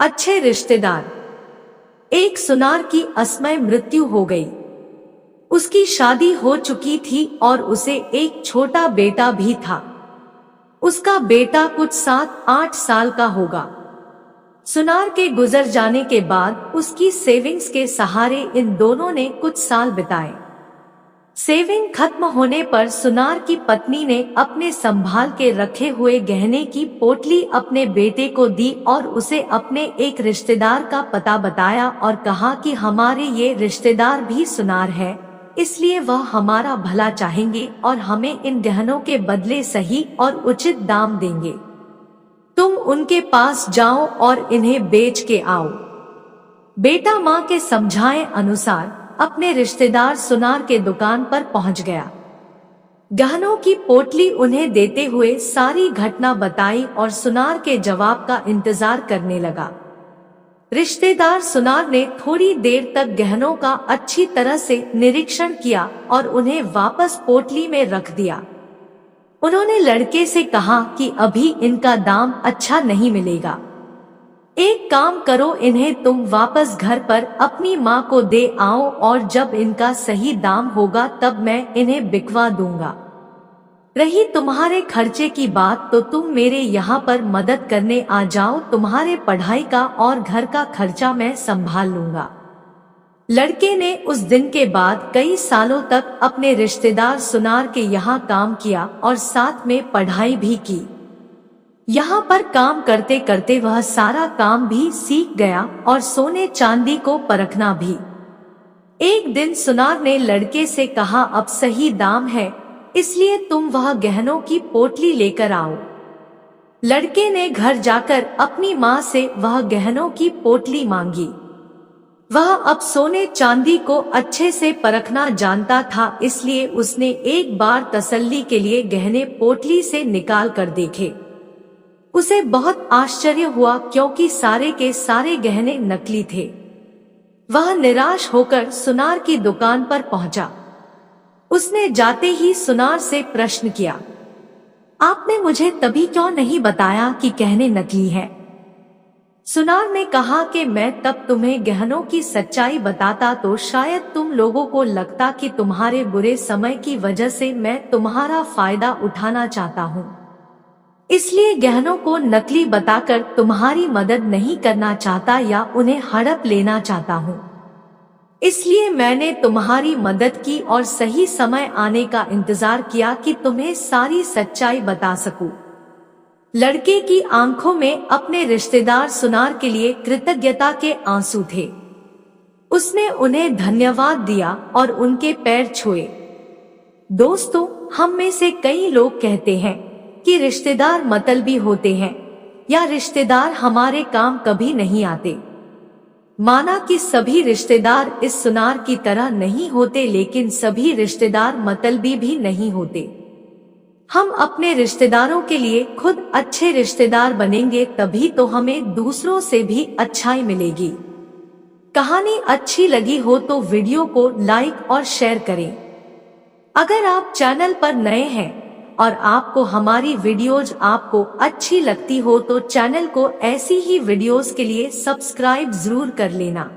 अच्छे रिश्तेदार। एक सुनार की असमय मृत्यु हो गई। उसकी शादी हो चुकी थी और उसे एक छोटा बेटा भी था। उसका बेटा कुछ 7-8 साल का होगा। सुनार के गुजर जाने के बाद उसकी सेविंग्स के सहारे इन दोनों ने कुछ साल बिताए। सेविंग खत्म होने पर सुनार की पत्नी ने अपने संभाल के रखे हुए गहने की पोटली अपने बेटे को दी और उसे अपने एक रिश्तेदार का पता बताया और कहा कि हमारे ये रिश्तेदार भी सुनार है, इसलिए वह हमारा भला चाहेंगे और हमें इन गहनों के बदले सही और उचित दाम देंगे। तुम उनके पास जाओ और इन्हें बेच के आओ। बेटा माँ के समझाए अनुसार अपने रिश्तेदार सुनार के दुकान पर पहुंच गया। गहनों की पोटली उन्हें देते हुए सारी घटना बताई और सुनार के जवाब का इंतजार करने लगा। रिश्तेदार सुनार ने थोड़ी देर तक गहनों का अच्छी तरह से निरीक्षण किया और उन्हें वापस पोटली में रख दिया। उन्होंने लड़के से कहा कि अभी इनका दाम अच्छा नहीं मिलेगा। एक काम करो, इन्हें तुम वापस घर पर अपनी माँ को दे आओ और जब इनका सही दाम होगा तब मैं इन्हें बिकवा दूंगा। रही तुम्हारे खर्चे की बात तो तुम मेरे यहाँ पर मदद करने आ जाओ, तुम्हारे पढ़ाई का और घर का खर्चा मैं संभाल लूंगा। लड़के ने उस दिन के बाद कई सालों तक अपने रिश्तेदार सुनार के यहाँ काम किया और साथ में पढ़ाई भी की। यहाँ पर काम करते करते वह सारा काम भी सीख गया और सोने चांदी को परखना भी। एक दिन सुनार ने लड़के से कहा, अब सही दाम है, इसलिए तुम वह गहनों की पोटली लेकर आओ। लड़के ने घर जाकर अपनी माँ से वह गहनों की पोटली मांगी। वह अब सोने चांदी को अच्छे से परखना जानता था, इसलिए उसने एक बार तसल्ली के लिए गहने पोटली से निकाल कर देखे। उसे बहुत आश्चर्य हुआ क्योंकि सारे के सारे गहने नकली थे। वह निराश होकर सुनार की दुकान पर पहुंचा। उसने जाते ही सुनार से प्रश्न किया, आपने मुझे तभी क्यों नहीं बताया कि गहने नकली हैं? सुनार ने कहा कि मैं तब तुम्हें गहनों की सच्चाई बताता तो शायद तुम लोगों को लगता कि तुम्हारे बुरे समय की वजह से मैं तुम्हारा फायदा उठाना चाहता हूँ, इसलिए गहनों को नकली बताकर तुम्हारी मदद नहीं करना चाहता या उन्हें हड़प लेना चाहता हूँ। इसलिए मैंने तुम्हारी मदद की और सही समय आने का इंतजार किया कि तुम्हें सारी सच्चाई बता सकूं। लड़के की आंखों में अपने रिश्तेदार सुनार के लिए कृतज्ञता के आंसू थे। उसने उन्हें धन्यवाद दिया और उनके पैर छुए। दोस्तों, हम में से कई लोग कहते हैं कि रिश्तेदार मतलबी होते हैं या रिश्तेदार हमारे काम कभी नहीं आते। माना कि सभी रिश्तेदार इस सुनार की तरह नहीं होते, लेकिन सभी रिश्तेदार मतलबी भी नहीं होते। हम अपने रिश्तेदारों के लिए खुद अच्छे रिश्तेदार बनेंगे, तभी तो हमें दूसरों से भी अच्छाई मिलेगी। कहानी अच्छी लगी हो तो वीडियो को लाइक और शेयर करें। अगर आप चैनल पर नए हैं और आपको हमारी वीडियोज आपको अच्छी लगती हो तो चैनल को ऐसी ही वीडियोस के लिए सब्सक्राइब जरूर कर लेना।